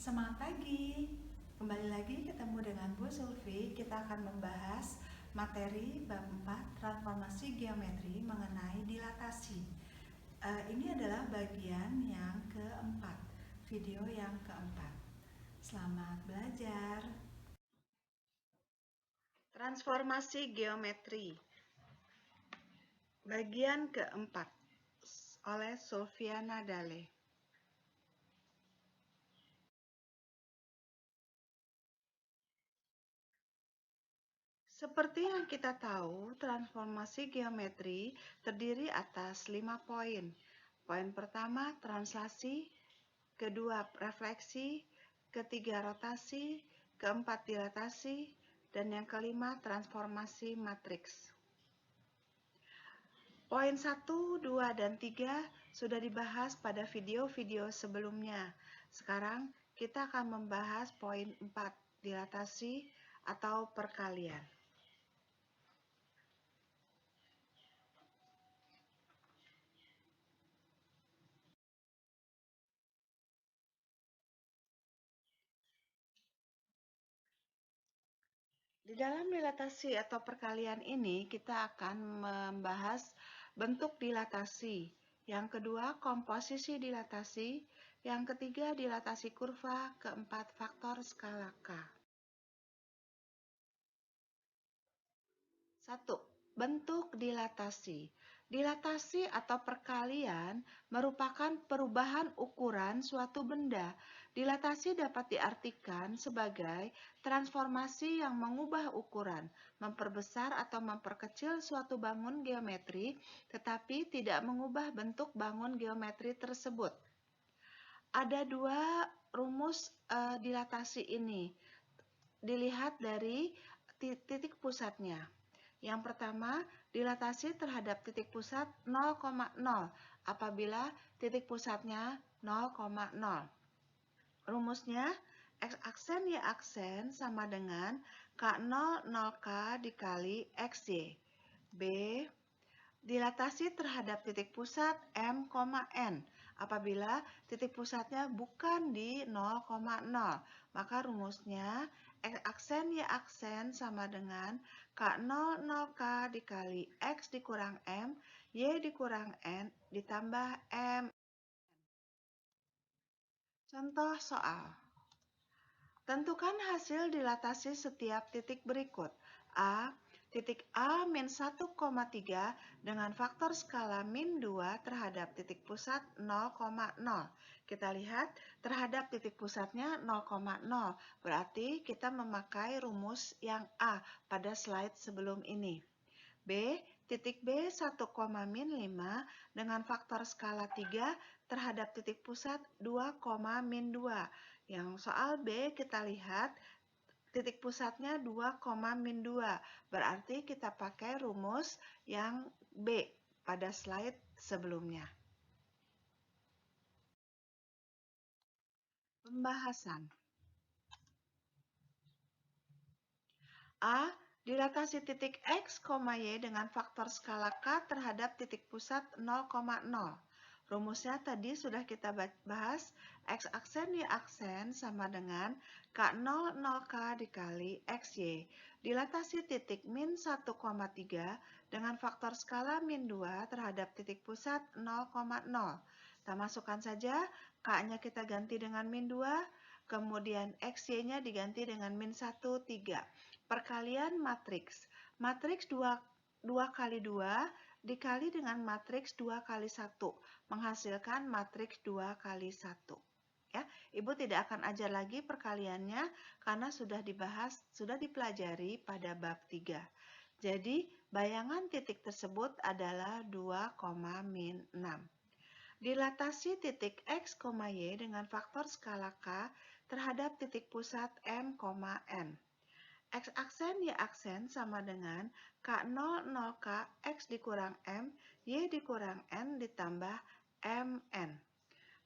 Semangat pagi, kembali lagi ketemu dengan Bu Sulfi. Kita akan membahas materi bab 4 transformasi geometri mengenai dilatasi. Ini adalah bagian yang keempat, video yang keempat. Selamat belajar. Transformasi geometri bagian keempat oleh Sulfiana Dale. Seperti yang kita tahu, transformasi geometri terdiri atas 5 poin. Poin pertama, translasi, kedua, refleksi, ketiga, rotasi, keempat, dilatasi, dan yang kelima, transformasi matriks. Poin 1, 2, dan 3 sudah dibahas pada video-video sebelumnya. Sekarang kita akan membahas poin 4, dilatasi atau perkalian. Di dalam dilatasi atau perkalian ini, kita akan membahas bentuk dilatasi. Yang kedua, komposisi dilatasi. Yang ketiga, dilatasi kurva. Keempat, faktor skala K. 1. Bentuk dilatasi. Dilatasi atau perkalian merupakan perubahan ukuran suatu benda. Dilatasi dapat diartikan sebagai transformasi yang mengubah ukuran, memperbesar atau memperkecil suatu bangun geometri, tetapi tidak mengubah bentuk bangun geometri tersebut. Ada dua rumus dilatasi ini. Dilihat dari titik pusatnya. Yang pertama, dilatasi terhadap titik pusat 0,0 apabila titik pusatnya 0,0. Rumusnya, X aksen Y aksen sama dengan K0, 0K dikali XY. B, dilatasi terhadap titik pusat M, N. Apabila titik pusatnya bukan di 0,0, maka rumusnya X aksen Y aksen sama dengan K0, 0K dikali X dikurang M, Y dikurang N ditambah M. Contoh soal. Tentukan hasil dilatasi setiap titik berikut. A. Titik A min 1,3 dengan faktor skala min 2 terhadap titik pusat 0,0. Kita lihat terhadap titik pusatnya 0,0. Berarti kita memakai rumus yang A pada slide sebelum ini. B. Titik B 1, min 5 dengan faktor skala 3 terhadap titik pusat 2, min 2. Yang soal B kita lihat titik pusatnya 2, min 2. Berarti kita pakai rumus yang B pada slide sebelumnya. Pembahasan. A. Dilatasi titik X, Y dengan faktor skala K terhadap titik pusat 0,0. Rumusnya tadi sudah kita bahas, X aksen Y aksen sama dengan K0, 0K dikali XY. Dilatasi titik min 1,3 dengan faktor skala min 2 terhadap titik pusat 0,0. Kita masukkan saja, K-nya kita ganti dengan min 2, kemudian XY-nya diganti dengan min 1, 3. Perkalian matriks. Matriks 2 kali 2 dikali dengan matriks 2 kali 1 menghasilkan matriks 2 kali 1. Ya, Ibu tidak akan ajar lagi perkaliannya karena sudah dibahas, sudah dipelajari pada bab 3. Jadi, bayangan titik tersebut adalah 2, min 6. Dilatasi titik X, Y dengan faktor skala K terhadap titik pusat M, N. X aksen Y aksen sama dengan K0, 0K X dikurang M, Y dikurang N ditambah MN.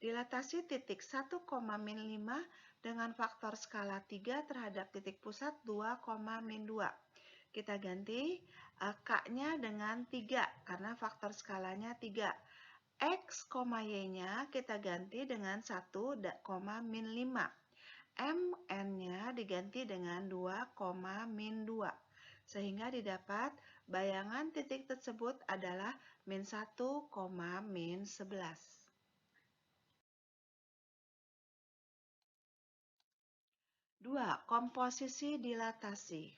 Dilatasi titik 1, min 5 dengan faktor skala 3 terhadap titik pusat 2, min 2. Kita ganti K-nya dengan 3 karena faktor skalanya 3. X, Y-nya kita ganti dengan 1, min 5. MN-nya diganti dengan 2, min 2. Sehingga didapat bayangan titik tersebut adalah min 1, min 11. 2. Komposisi dilatasi.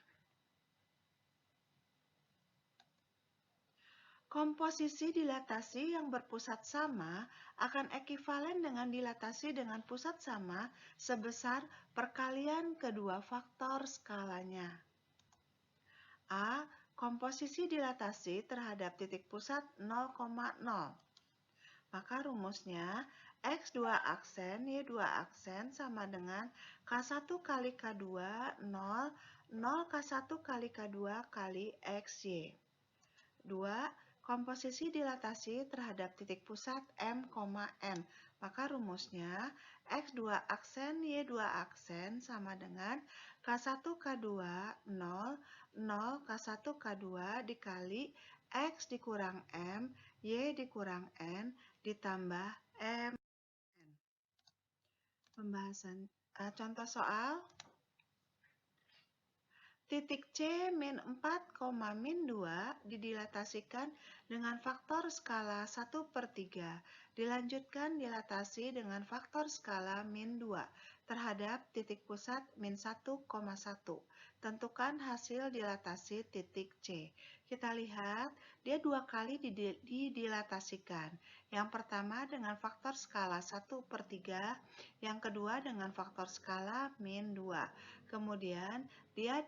Komposisi dilatasi yang berpusat sama akan ekivalen dengan dilatasi dengan pusat sama sebesar perkalian kedua faktor skalanya. A. Komposisi dilatasi terhadap titik pusat 0,0. Maka rumusnya X2 aksen Y2 aksen sama dengan K1 kali K2 0, 0 K1 kali K2 kali XY. 2. Komposisi dilatasi terhadap titik pusat M, N. Maka rumusnya X2 aksen Y2 aksen sama dengan K1 K2 0, 0 K1 K2 dikali X dikurang M, Y dikurang N ditambah M. Pembahasan contoh soal. Titik C min 4, min 2 didilatasikan dengan faktor skala 1/3. Dilanjutkan dilatasi dengan faktor skala min 2 terhadap titik pusat min 1,1. Tentukan hasil dilatasi titik C. Kita lihat, dia 2 kali didilatasikan. Yang pertama dengan faktor skala 1/3, yang kedua dengan faktor skala min 2. Kemudian dia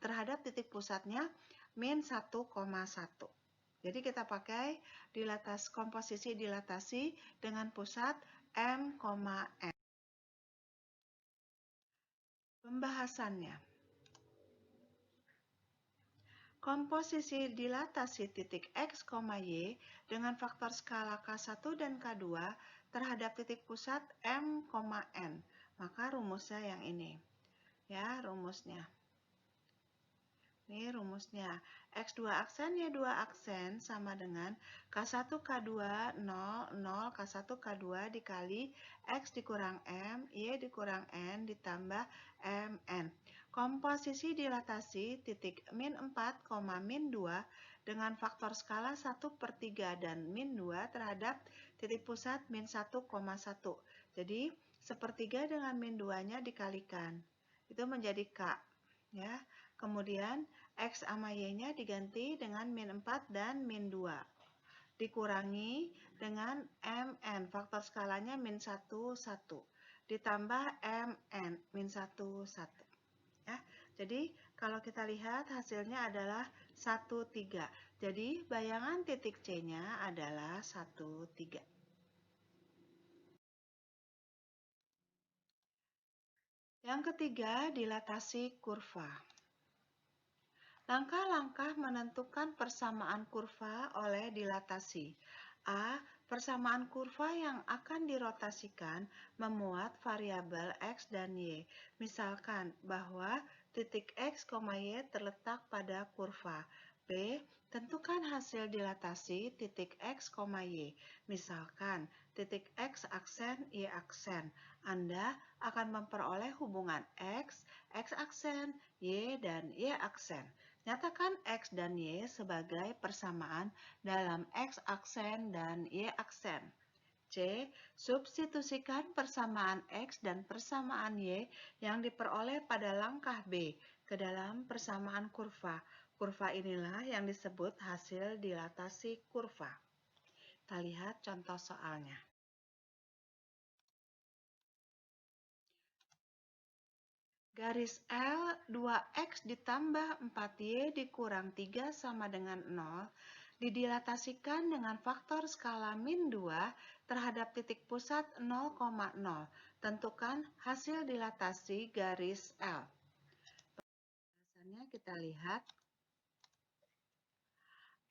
terhadap titik pusatnya min 1,1. Jadi kita pakai komposisi dilatasi dengan pusat M, N. Pembahasannya. Komposisi dilatasi titik X, Y dengan faktor skala K1 dan K2 terhadap titik pusat M, N. Maka rumusnya yang ini. Ya, rumusnya. Ini rumusnya. X2 aksen Y2 aksen sama dengan K1 K2 0, 0 K1 K2 dikali X dikurang M, Y dikurang N ditambah MN. Komposisi dilatasi titik min 4, min 2 dengan faktor skala 1/3 dan min 2 terhadap titik pusat min 1,1. Jadi, sepertiga dengan min 2-nya dikalikan. Itu menjadi K. Ya. Kemudian X sama Y-nya diganti dengan min 4 dan min 2. Dikurangi dengan MN, faktor skalanya min 1, 1. Ditambah MN, min 1, 1. Ya, jadi kalau kita lihat hasilnya adalah 1, 3. Jadi bayangan titik C-nya adalah 1, 3. Yang ketiga, dilatasi kurva. Langkah-langkah menentukan persamaan kurva oleh dilatasi. A. Persamaan kurva yang akan dirotasikan memuat variabel X dan Y. Misalkan bahwa titik X, Y terletak pada kurva. B. Tentukan hasil dilatasi titik X, Y. Misalkan titik X aksen, Y aksen. Anda akan memperoleh hubungan X aksen, Y, dan Y aksen. Nyatakan X dan Y sebagai persamaan dalam X aksen dan Y aksen. C. Substitusikan persamaan X dan persamaan Y yang diperoleh pada langkah B ke dalam persamaan kurva. Kurva inilah yang disebut hasil dilatasi kurva. Kita lihat contoh soalnya. Garis L 2X ditambah 4Y dikurang 3 sama dengan 0 didilatasikan dengan faktor skala min 2 terhadap titik pusat 0,0. Tentukan hasil dilatasi garis L. Pembahasannya kita lihat.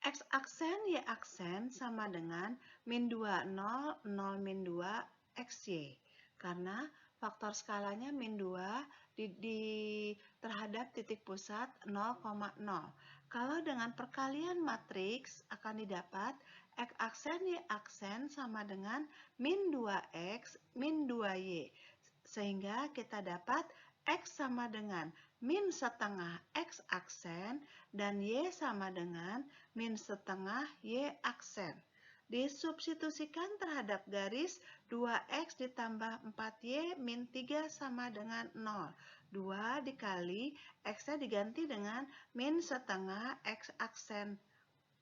X aksen Y aksen sama dengan min 2, 0, 0, min 2, XY. Karena faktor skalanya min 2 terhadap titik pusat 0,0. Kalau dengan perkalian matriks akan didapat X aksen Y aksen sama dengan min 2X, min 2Y. Sehingga kita dapat X sama dengan min setengah X aksen dan Y sama dengan min setengah Y aksen. Disubstitusikan terhadap garis 2X ditambah 4Y min 3 sama dengan 0. 2 dikali X-nya diganti dengan min setengah X aksen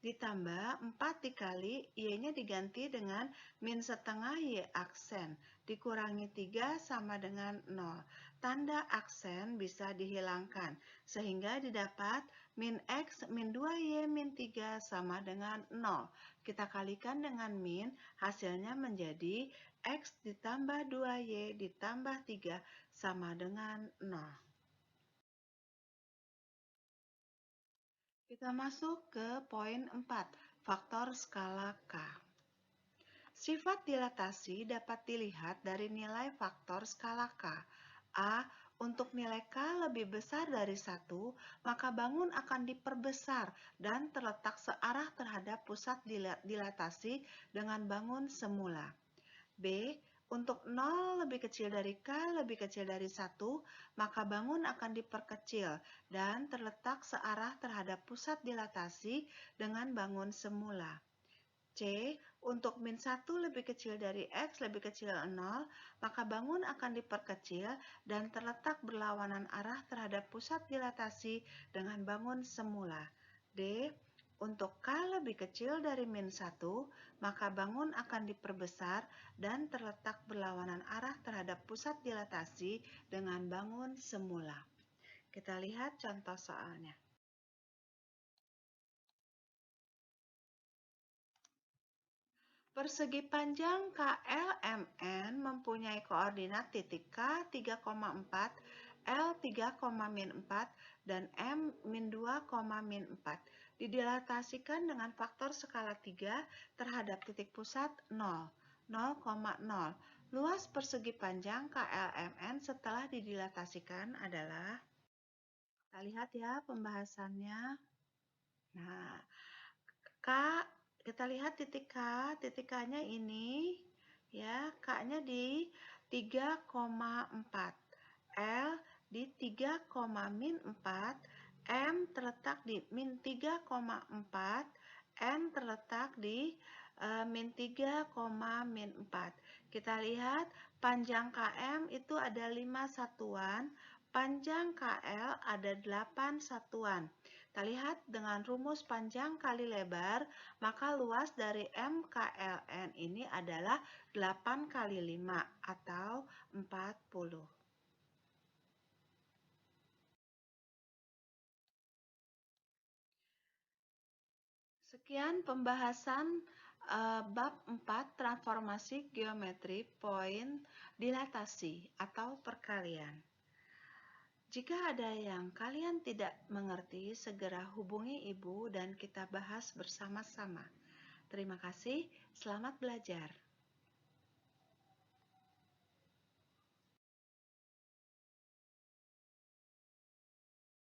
ditambah 4 dikali Y-nya diganti dengan min setengah Y aksen dikurangi 3 sama dengan 0. Tanda aksen bisa dihilangkan sehingga didapat min X min 2Y min 3 sama dengan 0. Kita kalikan dengan min, hasilnya menjadi X ditambah 2Y ditambah 3 sama dengan 0. Kita masuk ke poin 4, faktor skala K. Sifat dilatasi dapat dilihat dari nilai faktor skala K. A. Untuk nilai K lebih besar dari 1, maka bangun akan diperbesar dan terletak searah terhadap pusat dilatasi dengan bangun semula. B. Untuk 0 lebih kecil dari K lebih kecil dari 1, maka bangun akan diperkecil dan terletak searah terhadap pusat dilatasi dengan bangun semula. C. Untuk min 1 lebih kecil dari X lebih kecil 0, maka bangun akan diperkecil dan terletak berlawanan arah terhadap pusat dilatasi dengan bangun semula. D. Untuk K lebih kecil dari min 1, maka bangun akan diperbesar dan terletak berlawanan arah terhadap pusat dilatasi dengan bangun semula. Kita lihat contoh soalnya. Persegi panjang KLMN mempunyai koordinat titik K 3,4, L 3,-4, dan M -2, -4. Didilatasikan dengan faktor skala 3 terhadap titik pusat 0, 0,0. Luas persegi panjang KLMN setelah didilatasikan adalah, kita lihat ya pembahasannya. Nah, kita lihat titik K-nya ini, ya, K-nya di 3,4, L di 3,-4, M terletak di min 3,4, N terletak di min 3,-4. Kita lihat panjang KM itu ada 5 satuan, panjang KL ada 8 satuan. Kita lihat dengan rumus panjang kali lebar, maka luas dari MKLN ini adalah 8 kali 5 atau 40. Sekian pembahasan bab 4 transformasi geometri poin dilatasi atau perkalian. Jika ada yang kalian tidak mengerti, segera hubungi ibu dan kita bahas bersama-sama. Terima kasih, selamat belajar.